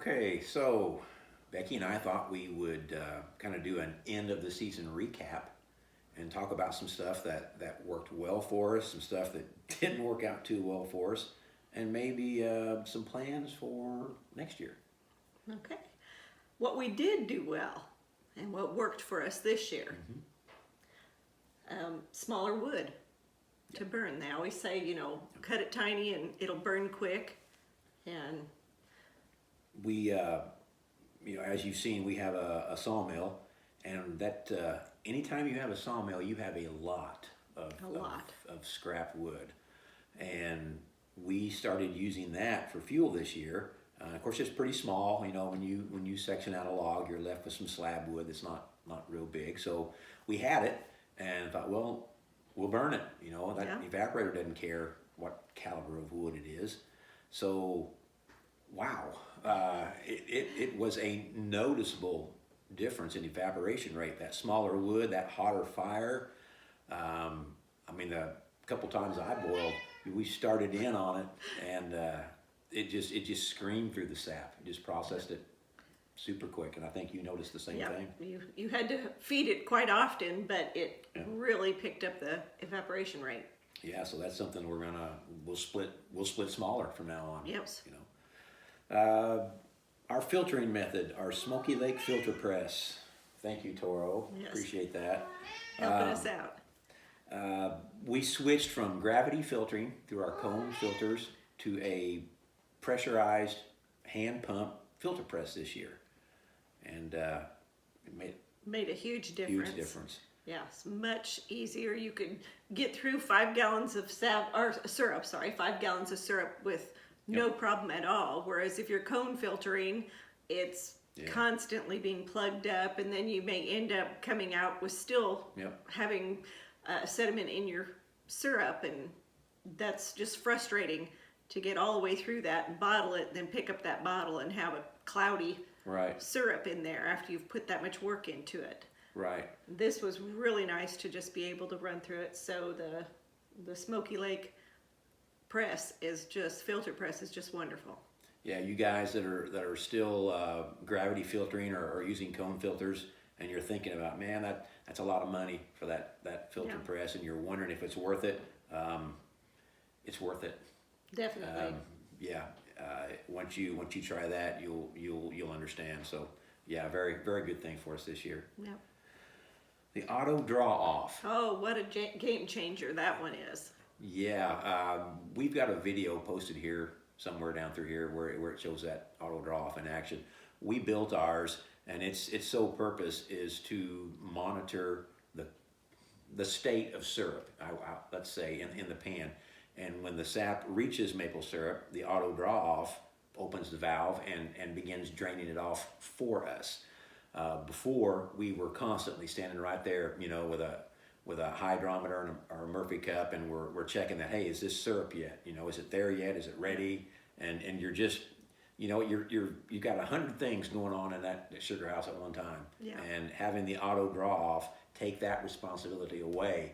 Okay, so Becky and I thought we would kind of do an end of the season recap and talk about some stuff that worked well for us, some stuff that didn't work out too well for us, and maybe some plans for next year. Okay. What we did do well and what worked for us this year, smaller wood to burn. They always say, cut it tiny and it'll burn quick. And We, as you've seen, we have a sawmill, and that anytime you have a sawmill, you have a lot of scrap wood, and we started using that for fuel this year. Of course, it's pretty small. When you section out a log, you're left with some slab wood that's not real big. So we had it, and thought, well, we'll burn it. That evaporator doesn't care what caliber of wood it is. So, wow, it was a noticeable difference in evaporation rate. That smaller wood, that hotter fire. The couple times I boiled, we started in on it, and it just screamed through the sap. It just processed it super quick, and I think you noticed the same thing. You had to feed it quite often, but it really picked up the evaporation rate. Yeah, so that's something we'll split smaller from now on. Yep. Our filtering method, our Smoky Lake filter press. Thank you, Toro. Yes. Appreciate that. Helping us out. We switched from gravity filtering through our cone filters to a pressurized hand pump filter press this year, and it made a huge difference. Huge difference. Yeah, it's much easier. You could get through 5 gallons of syrup. 5 gallons of syrup with no problem at all. Whereas if you're cone filtering, it's constantly being plugged up, and then you may end up coming out with still having sediment in your syrup, and that's just frustrating to get all the way through that and bottle it, then pick up that bottle and have a cloudy syrup in there after you've put that much work into it. Right. This was really nice to just be able to run through it. So the Smoky Lake filter press is just wonderful. Yeah, you guys that are still gravity filtering or using cone filters, and you're thinking about, man, that's a lot of money for that filter press, and you're wondering if it's worth it. It's worth it. Definitely. Once you try that, you'll understand. So yeah, very very good thing for us this year. Yeah. The auto draw off. Oh, what a game changer that one is. Yeah, we've got a video posted here somewhere down through here where it shows that auto draw off in action. We built ours, and its sole purpose is to monitor the state of syrup. Let's say in the pan, and when the sap reaches maple syrup, the auto draw off opens the valve and begins draining it off for us. Before, we were constantly standing right there, with a hydrometer or a Murphy cup, and we're checking that. Hey, is this syrup yet? Is it there yet? Is it ready? And you're just, you've got 100 things going on in that sugar house at one time. Yeah. And having the auto draw off take that responsibility away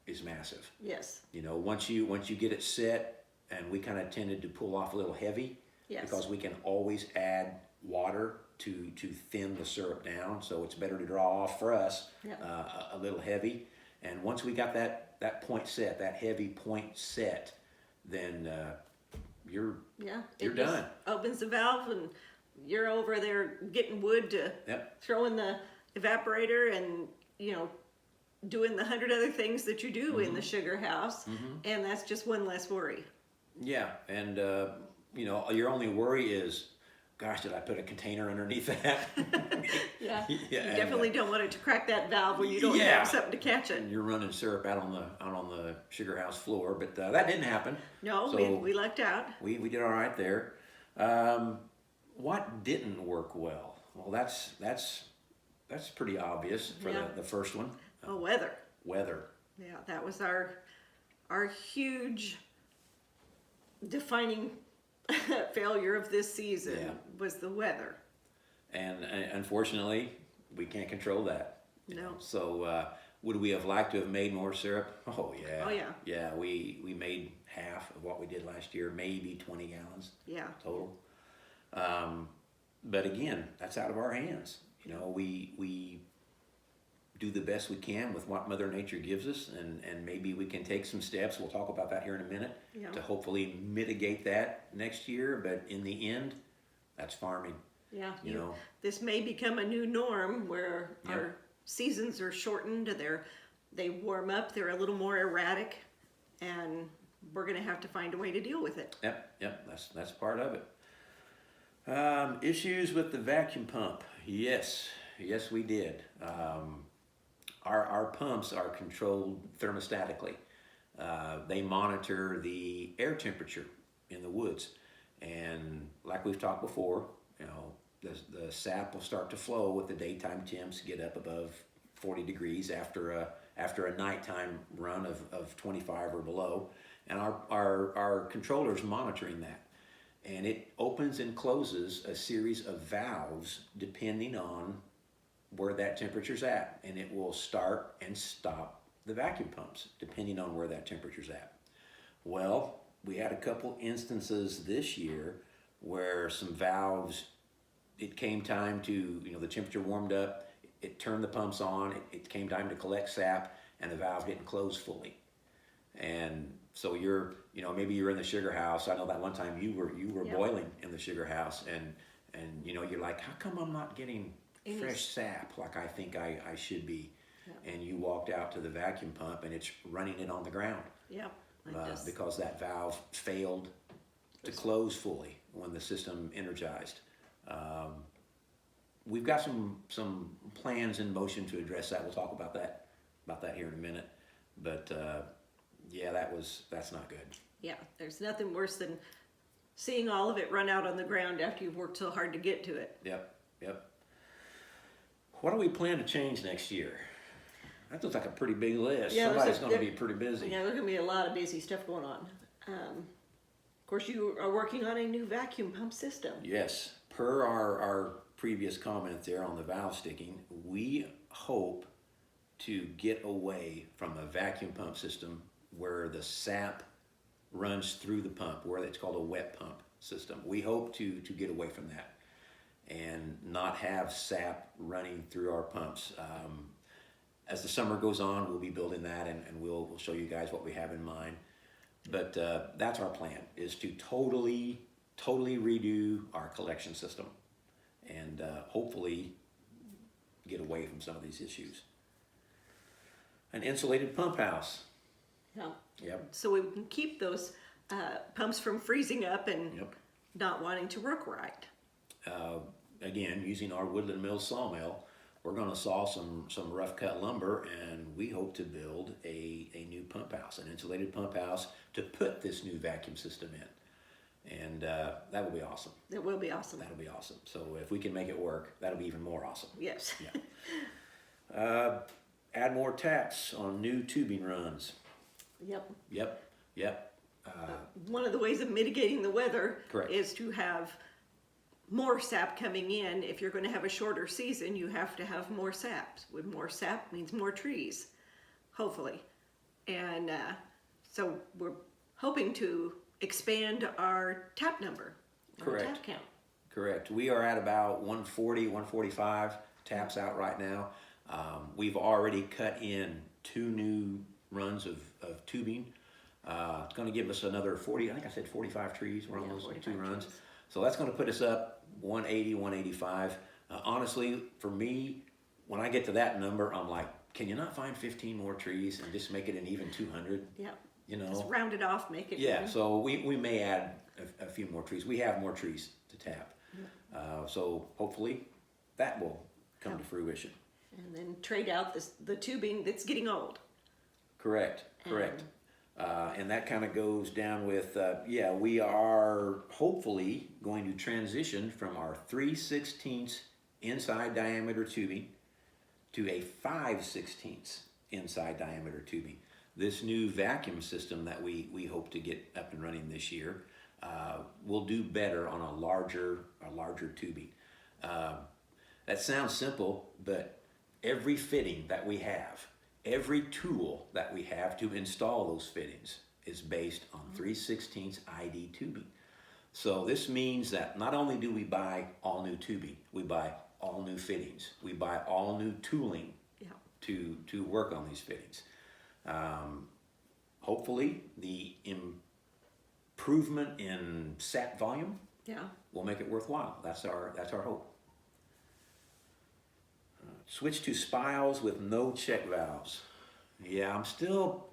is massive. Yes. Once you get it set, and we kind of tended to pull off a little heavy, because we can always add water to thin the syrup down, so it's better to draw off for us a little heavy. And once we got that point set, that heavy point set, then you're done. Opens the valve, and you're over there getting wood to throw in the evaporator, and doing the 100 other things that you do in the sugar house, and that's just one less worry. Yeah, and your only worry is, gosh, did I put a container underneath that? You definitely don't want it to crack that valve when you don't have something to catch it. And you're running syrup out on the sugar house floor, but that didn't happen. No, so we lucked out. We did all right there. What didn't work well? Well, that's pretty obvious for the first one. Weather. Weather. Yeah, that was our huge defining failure of this season was the weather. And unfortunately, we can't control that. No. So would we have liked to have made more syrup? Oh yeah. Oh yeah. Yeah, we made half of what we did last year, maybe 20 gallons. Yeah. Total. but again, that's out of our hands. You know, we do the best we can with what Mother Nature gives us, and maybe we can take some steps. We'll talk about that here in a minute to hopefully mitigate that next year. But in the end, that's farming. Yeah, you know, this may become a new norm where our seasons are shortened. They warm up. They're a little more erratic, and we're going to have to find a way to deal with it. Yep. That's part of it. Issues with the vacuum pump. Yes, we did. Our pumps are controlled thermostatically. They monitor the air temperature in the woods, and like we've talked before, you know, the sap will start to flow with the daytime temps get up above 40 degrees after a nighttime run of 25 or below, and our controller's monitoring that, and it opens and closes a series of valves depending on where that temperature's at, and it will start and stop the vacuum pumps depending on where that temperature's at. Well, we had a couple instances this year where some valves, it came time to, you know, the temperature warmed up, it turned the pumps on, it came time to collect sap, and the valve didn't close fully. And so maybe you're in the sugar house. I know that one time you were boiling in the sugar house, and you know, you're like, how come I'm not getting fresh sap like I think I should be? And you walked out to the vacuum pump and it's running it on the ground. Because that valve failed to close fully when the system energized. We've got some plans in motion to address that. We'll talk about that here in a minute. But that's not good. Yeah, there's nothing worse than seeing all of it run out on the ground after you've worked so hard to get to it. Yep. What do we plan to change next year? That looks like a pretty big list. Somebody's going to be pretty busy. Yeah, there's going to be a lot of busy stuff going on. Of course, you are working on a new vacuum pump system. Yes. Per our previous comment there on the valve sticking, we hope to get away from a vacuum pump system where the sap runs through the pump, where it's called a wet pump system. We hope to get away from that and not have sap running through our pumps. As the summer goes on, we'll be building that, and we'll show you guys what we have in mind. But that's our plan, is to totally redo our collection system and hopefully get away from some of these issues. An insulated pump house. Yeah. Yep. So we can keep those pumps from freezing up and not wanting to work right. Again, using our Woodland Mills sawmill, we're going to saw some rough cut lumber, and we hope to build a new pump house, an insulated pump house to put this new vacuum system in. And that will be awesome. It will be awesome. That'll be awesome. So if we can make it work, that'll be even more awesome. Yes. Yeah. Add more taps on new tubing runs. Yep. One of the ways of mitigating the weather Correct. is to have more sap coming in. If you're going to have a shorter season, you have to have more sap. With more sap means more trees, hopefully. And so we're hoping to expand our tap number, Correct. Tap count. Correct. We are at about 140, 145 taps out right now. We've already cut in 2 new runs of tubing. It's going to give us another 40, I think I said 45 trees. We're on those 2 runs. Trees. So that's going to put us up 180, 185. Honestly, for me, when I get to that number, I'm like, can you not find 15 more trees and just make it an even 200? Yeah. You know? Just round it off, make it Yeah, even. so we may add a few more trees. We have more trees to tap. So hopefully that will come to fruition. And then trade out the tubing that's getting old. Correct. And that kind of goes down with, we are hopefully going to transition from our 3/16 inside diameter tubing to a 5/16 inside diameter tubing. This new vacuum system that we hope to get up and running this year will do better on a larger tubing. That sounds simple, but every fitting that we have, every tool that we have to install those fittings is based on 3/16 ID tubing. So this means that not only do we buy all new tubing, we buy all new fittings, we buy all new tooling Yeah. to work on these fittings. Hopefully, the improvement in sap volume Yeah. will make it worthwhile. That's our hope. Switch to spiles with no check valves. Yeah, I'm still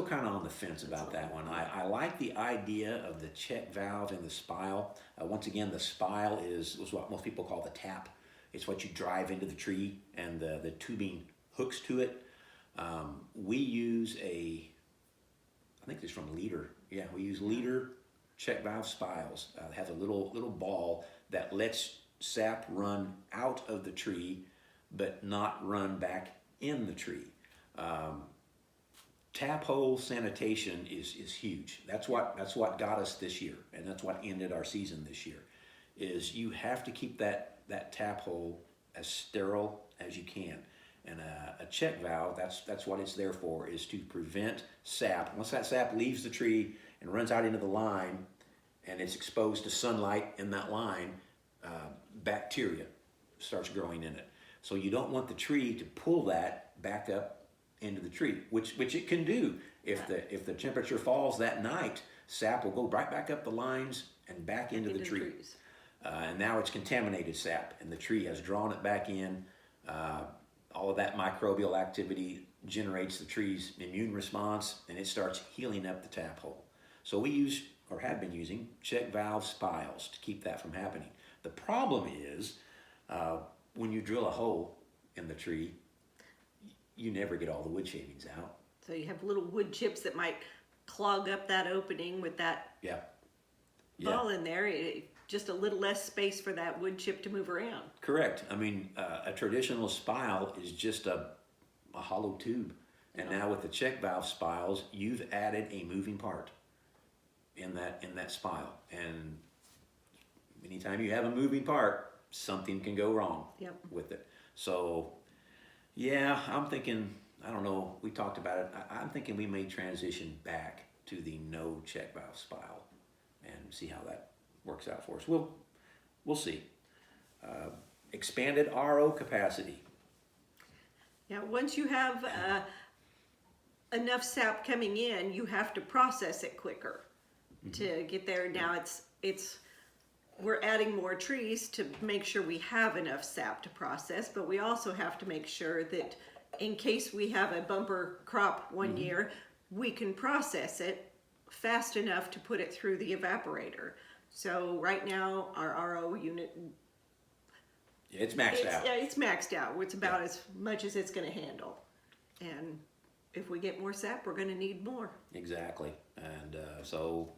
kind of on the fence about that one. I like the idea of the check valve in the spile. Once again, the spile is what most people call the tap. It's what you drive into the tree, and the tubing hooks to it. We use I think it's from Leader. Yeah, we use Leader check valve spiles. It has a little ball that lets sap run out of the tree, but not run back in the tree. Tap hole sanitation is huge. That's what got us this year, and that's what ended our season this year. Is you have to keep that tap hole as sterile as you can, and a check valve, that's what it's there for, is to prevent sap. Once that sap leaves the tree and runs out into the line, and it's exposed to sunlight in that line, bacteria starts growing in it. So you don't want the tree to pull that back up into the tree, which it can do. If the temperature falls that night, sap will go right back up the lines and back into the tree. And now it's contaminated sap, and the tree has drawn it back in. All of that microbial activity generates the tree's immune response, and it starts healing up the tap hole. So we use, or have been using, check valve spiles to keep that from happening. The problem is when you drill a hole in the tree, you never get all the wood shavings out. So you have little wood chips that might clog up that opening with that ball in there. Just a little less space for that wood chip to move around. Correct. I mean, a traditional spile is just a hollow tube. And now with the check valve spiles, you've added a moving part in that spile. And anytime you have a moving part, something can go wrong with it. So yeah, I'm thinking, I don't know, we talked about it. I'm thinking we may transition back to the no check valve spile and see how that works out for us. We'll see. Expanded RO capacity. Yeah, once you have enough sap coming in, you have to process it quicker to get there. Now we're adding more trees to make sure we have enough sap to process, but we also have to make sure that in case we have a bumper crop one year, we can process it fast enough to put it through the evaporator. So right now our RO unit, it's maxed out. Yeah, it's maxed out. It's about as much as it's going to handle. And if we get more sap, we're going to need more. Exactly. And so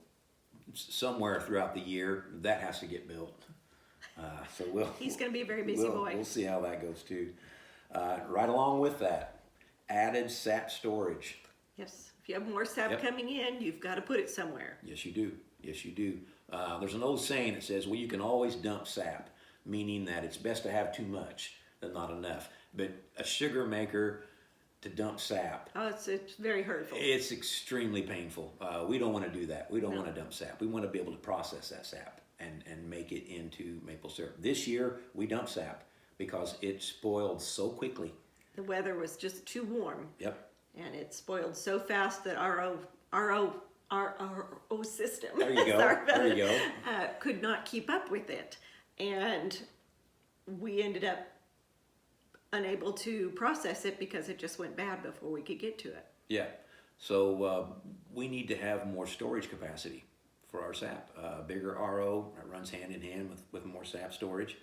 somewhere throughout the year, that has to get built. So he's going to be a very busy boy. We'll see how that goes too. Right along with that, added sap storage. Yes. If you have more sap coming in, you've got to put it somewhere. Yes, you do. Yes, you do. There's an old saying that says, well, you can always dump sap, meaning that it's best to have too much than not enough. But a sugar maker to dump sap, it's very hurtful. It's extremely painful. We don't want to do that. We don't want to dump sap. We want to be able to process that sap and make it into maple syrup. This year, we dumped sap because it spoiled so quickly. The weather was just too warm. Yep. And it spoiled so fast that our RO system there you go. There you go. Could not keep up with it. And we ended up unable to process it because it just went bad before we could get to it. Yeah. So we need to have more storage capacity for our sap. Bigger RO runs hand in hand with more sap storage.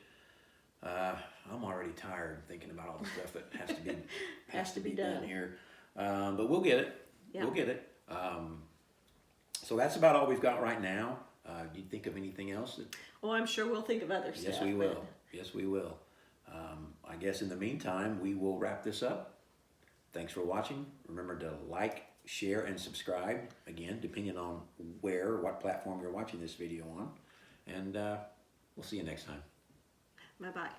I'm already tired thinking about all the stuff that has to be done here. But we'll get it. Yeah. We'll get it. So that's about all we've got right now. Do you think of anything else? Oh, I'm sure we'll think of other stuff. Yes, we will. Yes, we will. I guess in the meantime, we will wrap this up. Thanks for watching. Remember to like, share, and subscribe. Again, depending on what platform you're watching this video on. And we'll see you next time. Bye-bye.